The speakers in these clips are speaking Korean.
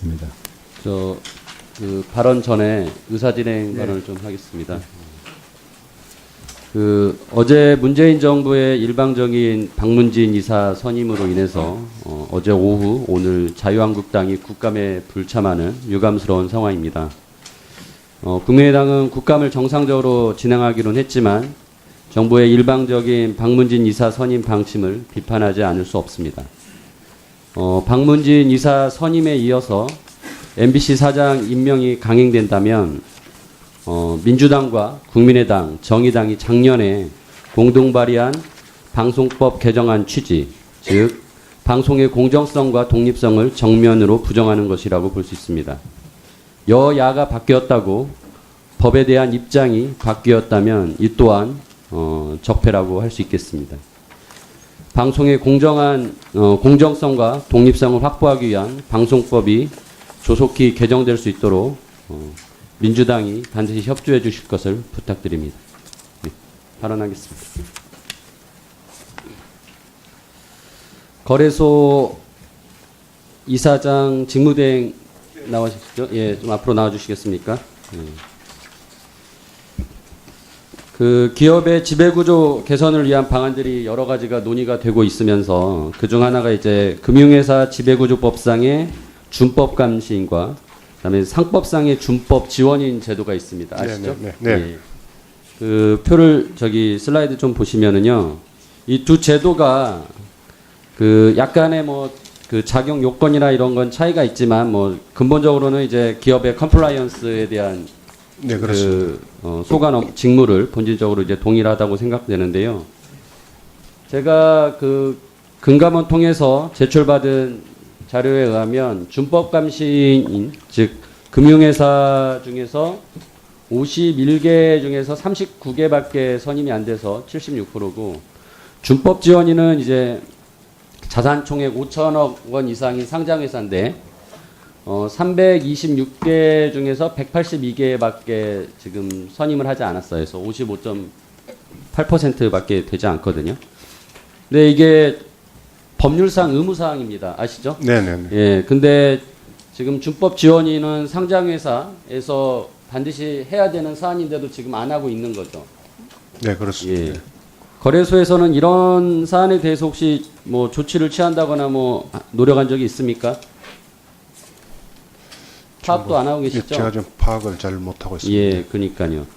있습니다. 그 발언 전에 의사진행반을 좀 하겠습니다. 어제 문재인 정부의 일방적인 박문진 이사 선임으로 인해서 어제 오후 오늘 자유한국당이 국감에 불참하는 유감스러운 상황입니다. 국민의당은 국감을 정상적으로 진행하기로는 했지만 정부의 일방적인 박문진 이사 선임 방침을 비판하지 않을 수 없습니다. 박문진 이사 선임에 이어서 MBC 사장 임명이 강행된다면 민주당과 국민의당, 정의당이 작년에 공동 발의한 방송법 개정안 취지, 즉 방송의 공정성과 독립성을 정면으로 부정하는 것이라고 볼 수 있습니다. 여야가 바뀌었다고 법에 대한 입장이 바뀌었다면 이 또한 적폐라고 할 수 있겠습니다. 방송의 공정성과 독립성을 확보하기 위한 방송법이 조속히 개정될 수 있도록 민주당이 반드시 협조해 주실 것을 부탁드립니다. 네, 발언하겠습니다. 거래소 이사장 직무대행 나와주시죠. 예, 좀 앞으로 나와주시겠습니까? 그 기업의 지배구조 개선을 위한 방안들이 여러 가지가 논의가 되고 있으면서 그중 하나가 이제 금융회사 지배구조법상의 준법 감시인과 그다음에 상법상의 준법 지원인 제도가 있습니다. 아시죠? 네. 예. 그 표를 슬라이드 좀 보시면은요, 이 두 제도가 그 약간의 그 작용 요건이나 이런 건 차이가 있지만 근본적으로는 이제 기업의 컴플라이언스에 대한 네, 그렇습니다. 소관 직무를 본질적으로 이제 동일하다고 생각되는데요. 제가 그 금감원 통해서 제출받은 자료에 의하면 준법 감시인, 즉 금융회사 중에서 51개 중에서 39개밖에 선임이 안 돼서 76%고, 준법 지원인은 이제 자산 총액 5천억 원 이상인 상장회사인데 326개 중에서 182개밖에 지금 선임을 하지 않았어요. 그래서 55.8%밖에 되지 않거든요. 근데 이게 법률상 의무사항입니다. 아시죠? 네네. 예, 근데 지금 준법 지원인은 상장회사에서 반드시 해야 되는 사안인데도 지금 안 하고 있는 거죠. 네, 그렇습니다. 예. 거래소에서는 이런 사안에 대해서 혹시 조치를 취한다거나 노력한 적이 있습니까? 파악도 안 하고 계시죠? 제가 좀 파악을 잘 못하고 있습니다. 예, 그러니까요.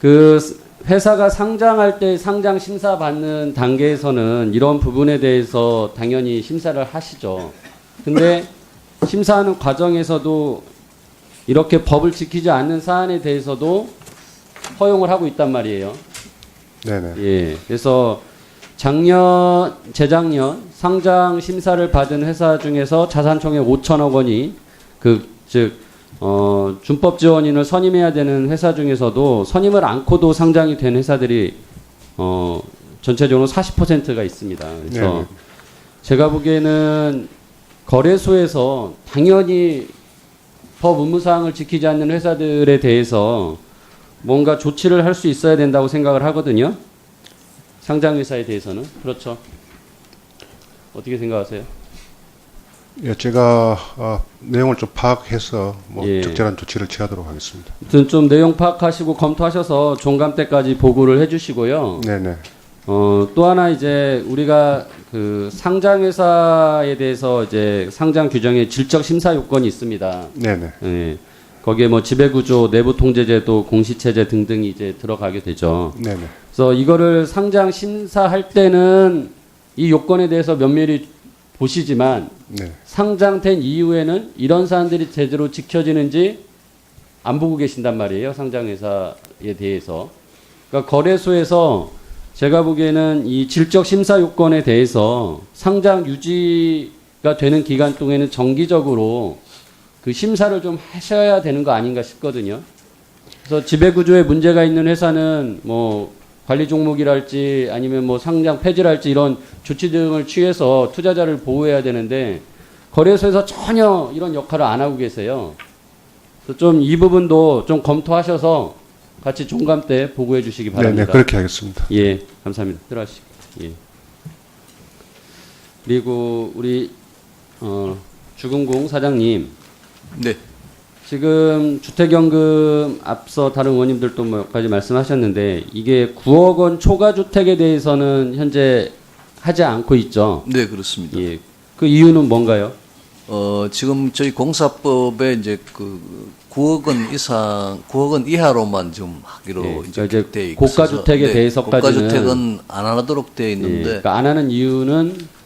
그 회사가 상장할 때 상장 심사 받는 단계에서는 이런 부분에 대해서 당연히 심사를 하시죠. 근데 심사하는 과정에서도 이렇게 법을 지키지 않는 사안에 대해서도 허용을 하고 있단 말이에요. 네네. 예. 그래서 재작년 상장 심사를 받은 회사 중에서 자산 총액 5천억 원이 준법 지원인을 선임해야 되는 회사 중에서도 선임을 않고도 상장이 된 회사들이 전체적으로 40%가 있습니다. 그래서 네네. 제가 보기에는 거래소에서 당연히 법 의무사항을 지키지 않는 회사들에 대해서 뭔가 조치를 할 수 있어야 된다고 생각을 하거든요. 상장회사에 대해서는. 그렇죠. 어떻게 생각하세요? 예, 제가 내용을 좀 파악해서 예. 적절한 조치를 취하도록 하겠습니다. 아무튼 좀 내용 파악하시고 검토하셔서 종감 때까지 보고를 해주시고요. 네네. 또 하나 이제 우리가 그 상장회사에 대해서 이제 상장 규정에 질적 심사 요건이 있습니다. 네네. 예. 거기에 지배구조, 내부 통제제도, 공시체제 등등이 이제 들어가게 되죠. 네네. 그래서 이거를 상장 심사할 때는 이 요건에 대해서 면밀히 보시지만 네. 상장된 이후에는 이런 사안들이 제대로 지켜지는지 안 보고 계신단 말이에요. 상장회사에 대해서. 그러니까 거래소에서 제가 보기에는 이 질적 심사 요건에 대해서 상장 유지가 되는 기간 동안에는 정기적으로 그 심사를 좀 하셔야 되는 거 아닌가 싶거든요. 그래서 지배구조에 문제가 있는 회사는 관리 종목이랄지 아니면 상장 폐지랄지 이런 조치 등을 취해서 투자자를 보호해야 되는데 거래소에서 전혀 이런 역할을 안 하고 계세요. 그래서 좀 이 부분도 좀 검토하셔서 같이 종감 때 보고해 주시기 바랍니다. 네네, 그렇게 하겠습니다. 예, 감사합니다. 들어가시죠. 예. 그리고 우리 주금공 사장님, 네. 지금 주택연금 앞서 다른 의원님들도 몇 가지 말씀하셨는데 이게 9억 원 초과 주택에 대해서는 현재 하지 않고 있죠. 네, 그렇습니다. 예. 그 이유는 뭔가요? 지금 저희 공사법에 이제 그 9억 원 이상, 9억 원 이하로만 좀 하기로 예, 이제 그러니까 돼 있어서 고가 주택에 대해서까지는 고가주택은 안 하도록 돼 예, 있는데 그러니까 안 하는 이유는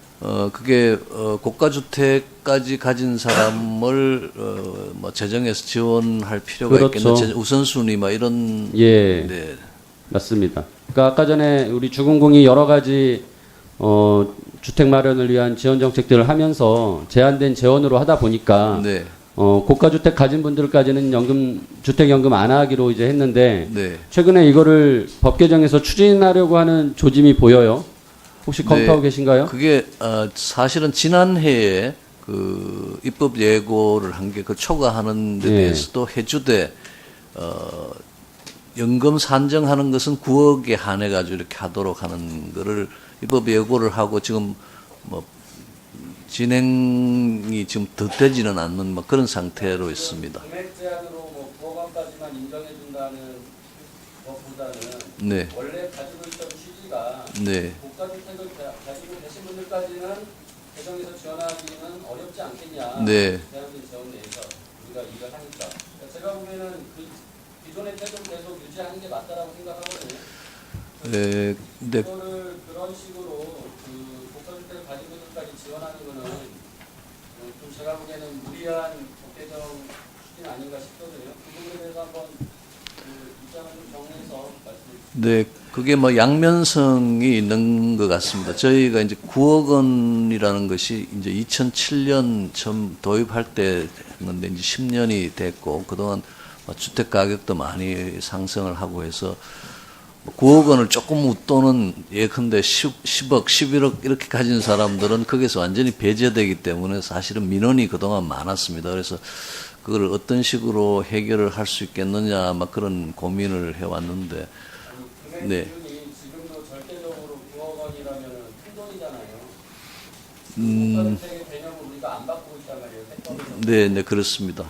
그게 고가주택까지 가진 사람을 뭐 재정에서 지원할 필요가 그렇죠. 있겠는 우선순위 막 이런 예. 네. 맞습니다. 그러니까 아까 전에 우리 주공공이 여러 가지 주택 마련을 위한 지원 정책들을 하면서 제한된 재원으로 하다 보니까 네. 고가 주택 가진 분들까지는 주택 연금 안 하기로 이제 했는데 네. 최근에 이거를 법 개정에서 추진하려고 하는 조짐이 보여요. 혹시 검토하고 계신가요? 그게 사실은 지난해에 그 입법 예고를 한 게 그 초과하는 데 예. 대해서도 해주되 연금 산정하는 것은 9억에 한해 가지고 이렇게 하도록 하는 거를 입법 예고를 하고 지금 뭐 진행이 지금 더 되지는 않는 뭐 그런 상태로 있습니다. 금액 제한으로 뭐 9억 원까지만 인정해 준다는 것보다는 네. 원래 가지고 있던 취지가 네. 고가 주택을 가지고 계신 분들까지는 재정에서 지원하기는 어렵지 않겠냐. 네. 제한된 재원 내에서 우리가 일을 하니까. 그러니까 제가 보기에는 그 기존의 태도를 계속 유지하는 게 맞다라고 생각하거든요. 네. 이거를 그런 식으로 그 고가 주택을 가진 분들까지 지원하는 거는 좀 제가 보기에는 무리한 법 개정 추진 아닌가 싶거든요. 그 부분에 대해서 한번 그 입장을 좀 정리해서 말씀해 주시죠. 네, 그게 뭐 양면성이 있는 것 같습니다. 저희가 이제 9억 원이라는 것이 이제 2007년 처음 도입할 때 했는데 이제 10년이 됐고 그동안 주택 가격도 많이 상승을 하고 해서 9억 원을 조금 웃도는 예컨대 10억, 11억 이렇게 가진 사람들은 거기서 완전히 배제되기 때문에 사실은 민원이 그동안 많았습니다. 그래서 그걸 어떤 식으로 해결을 할 수 있겠느냐 막 그런 고민을 해왔는데 금액 네. 기준이 지금도 절대적으로 9억 원이라면 큰 돈이잖아요. 고가 주택의 개념을 우리가 안 바꾸고 있단 말이에요. 세법에서. 네, 네, 그렇습니다.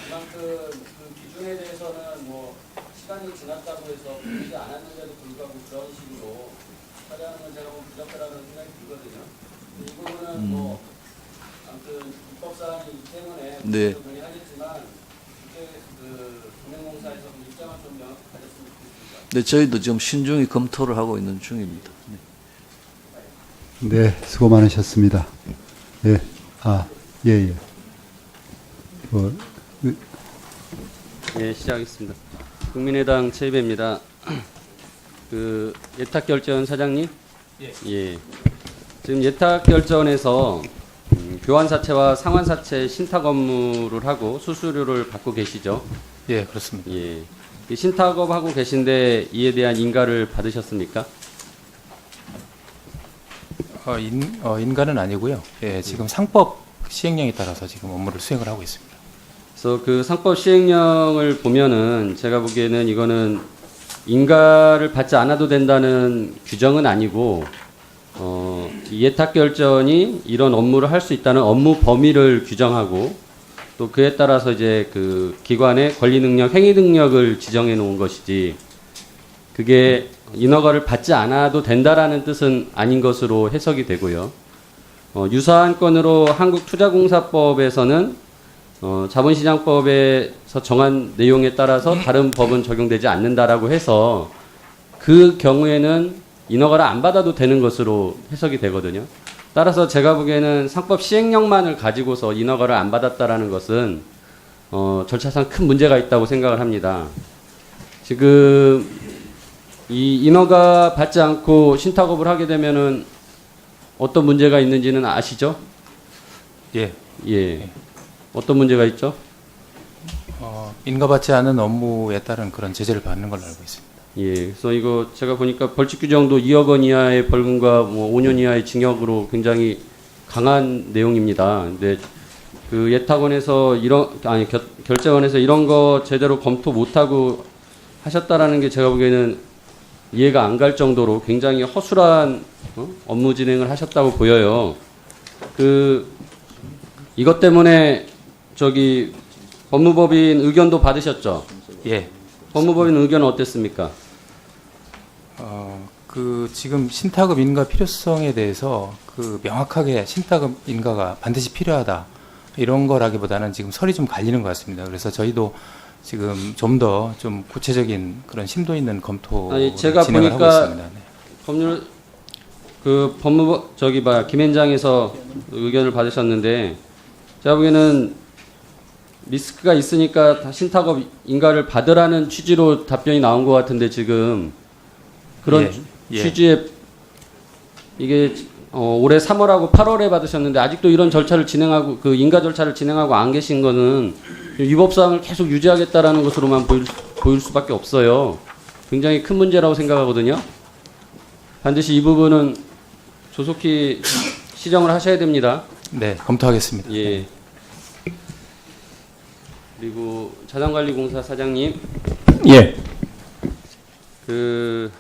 그만큼 그 기준에 대해서는 뭐 시간이 지났다고 해서 바뀌지 않았는데도 불구하고 그런 식으로 처리하는 건 제가 뭐 부적절하다는 생각이 들거든요. 이 부분은 뭐 아무튼 입법 사항이기 때문에 네. 논의하겠지만 이게 그 금융공사에서 그 입장을 좀 명확히 가졌으면 좋겠습니다. 네, 저희도 지금 신중히 검토를 하고 있는 중입니다. 네. 네, 수고 많으셨습니다. 예, 예. 예, 시작하겠습니다. 국민의당 최입배입니다. 그 예탁결제원 사장님? 예. 지금 예탁결제원에서 교환사채와 상환사채 신탁 업무를 하고 수수료를 받고 계시죠? 예, 그렇습니다. 예. 이 신탁업 하고 계신데 이에 대한 인가를 받으셨습니까? 인가는 아니고요. 예, 지금 상법 시행령에 따라서 지금 업무를 수행을 하고 있습니다. 그래서 그 상법 시행령을 보면은 제가 보기에는 이거는 인가를 받지 않아도 된다는 규정은 아니고 이 예탁결제원이 이런 업무를 할 수 있다는 업무 범위를 규정하고 또 그에 따라서 이제 그 기관의 권리 능력, 행위 능력을 지정해 놓은 것이지 그게 인허가를 받지 않아도 된다라는 뜻은 아닌 것으로 해석이 되고요. 유사한 건으로 한국투자공사법에서는 자본시장법에서 정한 내용에 따라서 다른 법은 적용되지 않는다라고 해서 그 경우에는 인허가를 안 받아도 되는 것으로 해석이 되거든요. 따라서 제가 보기에는 상법 시행령만을 가지고서 인허가를 안 받았다라는 것은 절차상 큰 문제가 있다고 생각을 합니다. 지금 이 인허가 받지 않고 신탁업을 하게 되면은 어떤 문제가 있는지는 아시죠? 예, 예. 어떤 문제가 있죠? 인가받지 않은 업무에 따른 그런 제재를 받는 걸로 알고 있습니다. 예. 그래서 이거 제가 보니까 벌칙 규정도 2억 원 이하의 벌금과 뭐 5년 이하의 징역으로 굉장히 강한 내용입니다. 근데 그 예탁원에서 결제원에서 이런 거 제대로 검토 못 하고 하셨다라는 게 제가 보기에는 이해가 안 갈 정도로 굉장히 허술한 업무 진행을 하셨다고 보여요. 이것 때문에 저기 법무법인 의견도 받으셨죠? 예. 법무법인 의견은 어땠습니까? 그 지금 신탁업 인가 필요성에 대해서 그 명확하게 신탁업 인가가 반드시 필요하다 이런 거라기보다는 지금 설이 좀 갈리는 것 같습니다. 그래서 저희도 지금 좀 더 좀 구체적인 그런 심도 있는 검토를 아니, 제가 진행을 하고 보니까 있습니다. 네. 법률 그 법무법 저기 김현장에서 의견을 받으셨는데 제가 보기에는 리스크가 있으니까 다 신탁업 인가를 받으라는 취지로 답변이 나온 것 같은데 지금 그런 예. 취지에 이게 올해 3월하고 8월에 받으셨는데 아직도 이런 절차를 진행하고 그 인가 절차를 진행하고 안 계신 거는 위법 사항을 계속 유지하겠다라는 것으로만 보일 수밖에 없어요. 굉장히 큰 문제라고 생각하거든요. 반드시 이 부분은 조속히 시정을 하셔야 됩니다. 네, 검토하겠습니다. 예. 그리고 자산관리공사 사장님, 예. 그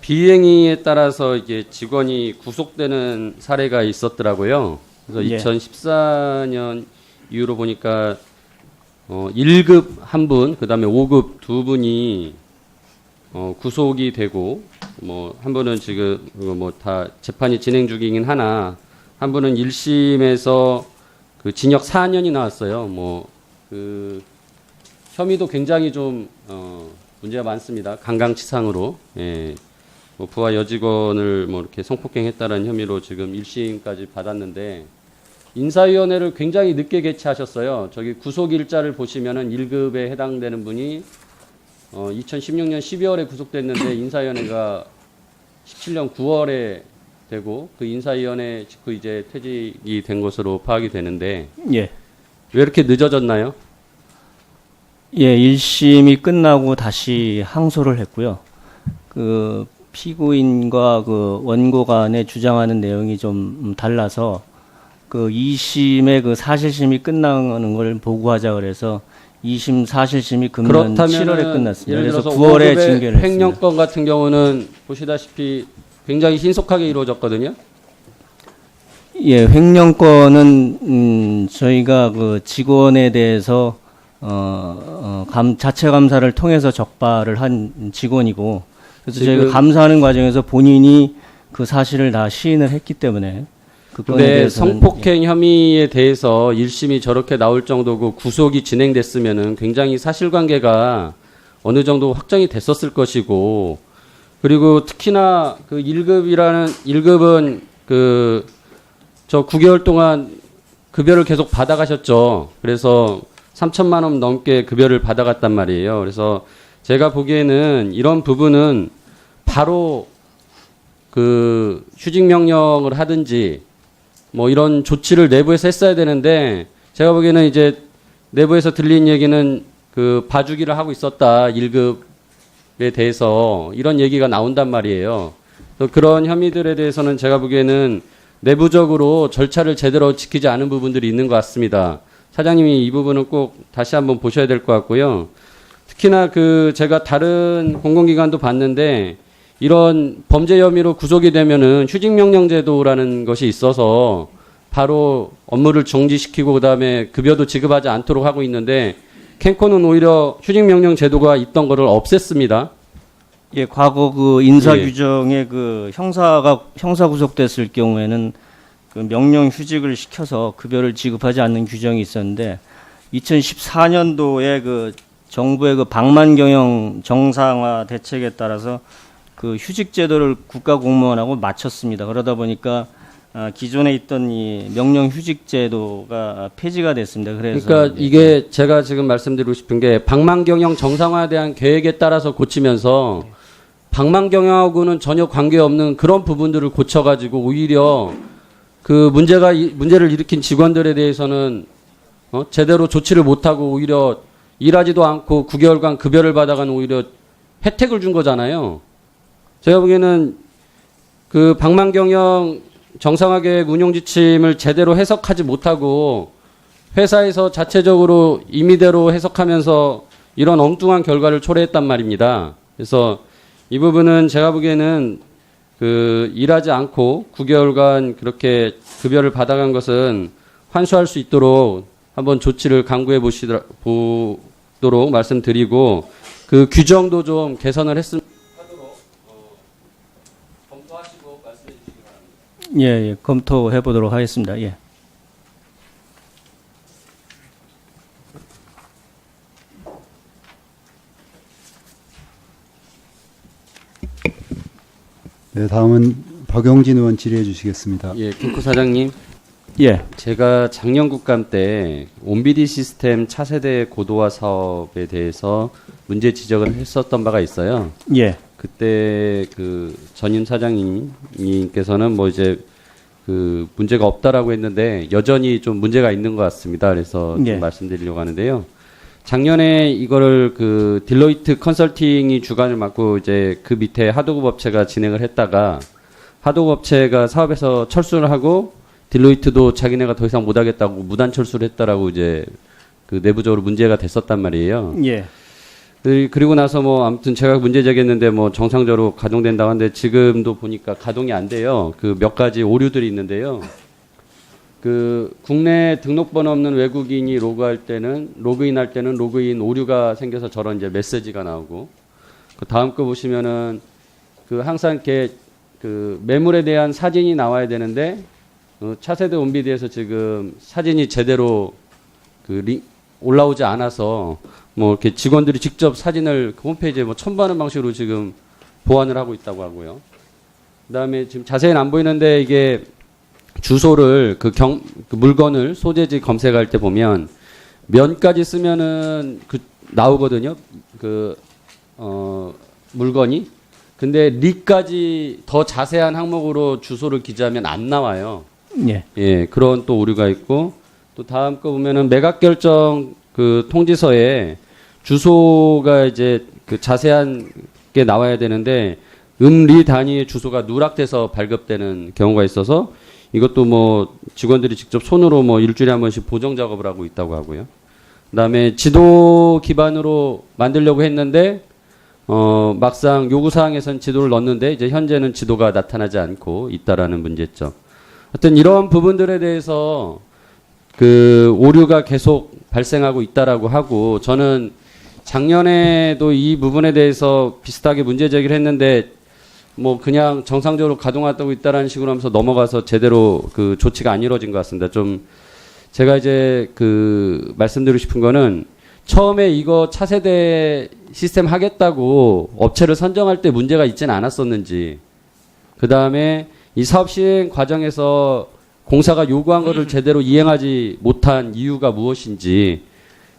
비행위에 따라서 이게 직원이 구속되는 사례가 있었더라고요. 그래서 예. 2014년 이후로 보니까 1급 한 분, 그다음에 5급 두 분이 구속이 되고 뭐 한 분은 지금 뭐 다 재판이 진행 중이긴 하나 한 분은 1심에서 그 징역 4년이 나왔어요. 뭐 그 혐의도 굉장히 좀 문제가 많습니다. 강강치상으로 예. 뭐 부하 여직원을 뭐 이렇게 성폭행했다는 혐의로 지금 1심까지 받았는데 인사위원회를 굉장히 늦게 개최하셨어요. 저기 구속 일자를 보시면은 1급에 해당되는 분이 2016년 12월에 구속됐는데 인사위원회가 17년 9월에 되고 그 인사위원회 직후 이제 퇴직이 된 것으로 파악이 되는데 예. 왜 이렇게 늦어졌나요? 예, 1심이 끝나고 다시 항소를 했고요. 그 피고인과 그 원고 간에 주장하는 내용이 좀 달라서 그 2심의 그 사실심이 끝나는 걸 보고하자 그래서 2심 사실심이 금년 7월에 끝났습니다. 예를 그래서 들어서 9월에 5급의 징계를 했습니다. 횡령건 같은 경우는 보시다시피 굉장히 신속하게 이루어졌거든요. 예, 횡령권은 저희가 그 직원에 대해서 자체 감사를 통해서 적발을 한 직원이고 그래서 저희가 감사하는 과정에서 본인이 그 사실을 다 시인을 했기 때문에 그 건에 근데 대해서는 성폭행 혐의에 대해서 1심이 저렇게 나올 정도고 구속이 진행됐으면은 굉장히 사실관계가 어느 정도 확정이 됐었을 것이고 그리고 특히나 그 1급은 그 저 9개월 동안 급여를 계속 받아가셨죠. 그래서 3천만 원 넘게 급여를 받아갔단 말이에요. 그래서 제가 보기에는 이런 부분은 바로 그 휴직 명령을 하든지 뭐 이런 조치를 내부에서 했어야 되는데 제가 보기에는 이제 내부에서 들린 얘기는 그 봐주기를 하고 있었다. 1급에 대해서 이런 얘기가 나온단 말이에요. 그런 혐의들에 대해서는 제가 보기에는 내부적으로 절차를 제대로 지키지 않은 부분들이 있는 것 같습니다. 사장님이 이 부분은 꼭 다시 한번 보셔야 될 것 같고요. 특히나 그 제가 다른 공공기관도 봤는데 이런 범죄 혐의로 구속이 되면은 휴직명령제도라는 것이 있어서 바로 업무를 정지시키고 그다음에 급여도 지급하지 않도록 하고 있는데 캔코는 오히려 휴직명령 제도가 있던 거를 없앴습니다. 예, 과거 그 인사 규정에 그 형사 구속됐을 경우에는 그 명령 휴직을 시켜서 급여를 지급하지 않는 규정이 있었는데 2014년도에 그 정부의 그 방만 경영 정상화 대책에 따라서 그 휴직 제도를 국가 공무원하고 맞췄습니다. 그러다 보니까 기존에 있던 이 명령 휴직 제도가 폐지가 됐습니다. 그래서 그러니까 이게 제가 지금 말씀드리고 싶은 게 방만 경영 정상화에 대한 계획에 따라서 고치면서 방만 경영하고는 전혀 관계없는 그런 부분들을 고쳐가지고 오히려 그 문제를 일으킨 직원들에 대해서는 제대로 조치를 못하고 오히려 일하지도 않고 9개월간 급여를 받아가는 오히려 혜택을 준 거잖아요. 제가 보기에는 그 방만 경영 정상화 계획 운용 지침을 제대로 해석하지 못하고 회사에서 자체적으로 임의대로 해석하면서 이런 엉뚱한 결과를 초래했단 말입니다. 그래서 이 부분은 제가 보기에는 그 일하지 않고 9개월간 그렇게 급여를 받아간 것은 환수할 수 있도록 한번 조치를 강구해 보도록 말씀드리고 그 규정도 좀 개선을 하도록 검토하시고 말씀해 주시기 바랍니다. 예, 예, 검토해 보도록 하겠습니다. 예. 네, 다음은 박용진 의원 질의해 주시겠습니다. 예, 김구 사장님. 예. 제가 작년 국감 때 온비디 시스템 차세대 고도화 사업에 대해서 문제 지적을 했었던 바가 있어요. 예. 그때 그 전임 사장님께서는 뭐 이제 그 문제가 없다라고 했는데 여전히 좀 문제가 있는 것 같습니다. 그래서 좀 예. 말씀드리려고 하는데요. 작년에 이거를 그 딜로이트 컨설팅이 주관을 맡고 이제 그 밑에 하도급 업체가 진행을 했다가 하도급 업체가 사업에서 철수를 하고 딜로이트도 자기네가 더 이상 못하겠다고 무단 철수를 했다라고 이제 그 내부적으로 문제가 됐었단 말이에요. 예. 그리고 나서 뭐 아무튼 제가 문제 제기했는데 뭐 정상적으로 가동된다고 하는데 지금도 보니까 가동이 안 돼요. 그 몇 가지 오류들이 있는데요. 그 국내 등록번호 없는 외국인이 로그인할 때는 로그인 오류가 생겨서 저런 이제 메시지가 나오고 그 다음 거 보시면은 그 항상 이렇게 그 매물에 대한 사진이 나와야 되는데 차세대 온비디에서 지금 사진이 제대로 그 올라오지 않아서 뭐 이렇게 직원들이 직접 사진을 그 홈페이지에 뭐 첨부하는 방식으로 지금 보완을 하고 있다고 하고요. 그다음에 지금 자세히는 안 보이는데 이게 주소를 그 물건을 소재지 검색할 때 보면 면까지 쓰면은 그 나오거든요. 물건이. 근데 리까지 더 자세한 항목으로 주소를 기재하면 안 나와요. 예. 예, 그런 또 오류가 있고 또 다음 거 보면은 매각 결정 그 통지서에 주소가 이제 그 자세한 게 나와야 되는데 리 단위의 주소가 누락돼서 발급되는 경우가 있어서 이것도 뭐 직원들이 직접 손으로 뭐 일주일에 한 번씩 보정 작업을 하고 있다고 하고요. 그다음에 지도 기반으로 만들려고 했는데 막상 요구 사항에선 지도를 넣었는데 이제 현재는 지도가 나타나지 않고 있다라는 문제점. 하여튼 이런 부분들에 대해서 그 오류가 계속 발생하고 있다라고 하고 저는 작년에도 이 부분에 대해서 비슷하게 문제 제기를 했는데 뭐 그냥 정상적으로 가동하고 있다라는 식으로 하면서 넘어가서 제대로 그 조치가 안 이루어진 것 같습니다. 좀 제가 이제 그 말씀드리고 싶은 거는 처음에 이거 차세대 시스템 하겠다고 업체를 선정할 때 문제가 있지는 않았었는지 그 다음에 이 사업 시행 과정에서 공사가 요구한 것을 제대로 이행하지 못한 이유가 무엇인지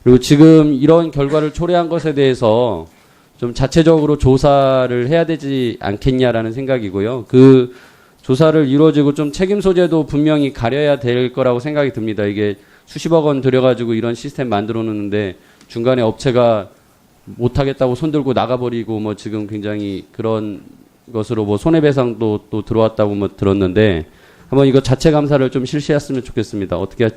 그리고 지금 이런 결과를 초래한 것에 대해서 좀 자체적으로 조사를 해야 되지 않겠냐라는 생각이고요. 그 조사를 이루어지고 좀 책임 소재도 분명히 가려야 될 거라고 생각이 듭니다. 이게 수십억 원 들여가지고 이런 시스템 만들어 놓는데 중간에 업체가 못하겠다고 손들고 나가버리고 뭐 지금 굉장히 그런 것으로 뭐 손해배상도 또 들어왔다고 뭐 들었는데 한번 이거 자체 감사를 좀 실시했으면 좋겠습니다. 어떻게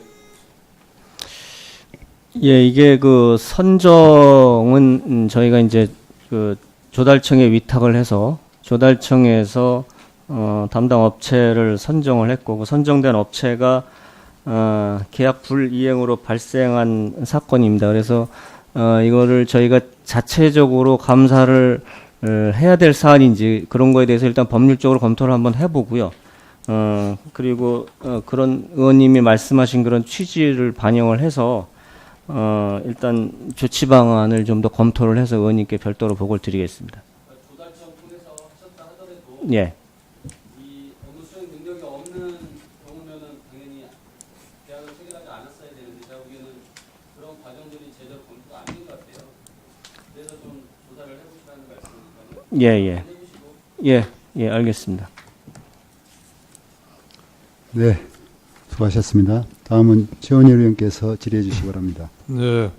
예, 이게 그 선정은 저희가 이제 그 조달청에 위탁을 해서 조달청에서 담당 업체를 선정을 했고 그 선정된 업체가 계약 불이행으로 발생한 사건입니다. 그래서 이거를 저희가 자체적으로 감사를 해야 될 사안인지 그런 거에 대해서 일단 법률적으로 검토를 한번 해보고요. 그리고 그런 의원님이 말씀하신 그런 취지를 반영을 해서 일단 조치 방안을 좀 더 검토를 해서 의원님께 별도로 보고를 드리겠습니다. 조달청 통해서 하셨다 하더라도 예. 이 업무 수행 능력이 없는 경우면은 당연히 계약을 체결하지 않았어야 되는데 제가 보기에는 그런 과정들이 제대로 검토가 안 된 것 같아요. 그래서 좀 조사를 해보시라는 말씀이니까요. 예, 예. 예, 알겠습니다. 네, 수고하셨습니다. 다음은 최원일 의원께서 질의해 주시기 바랍니다. 네,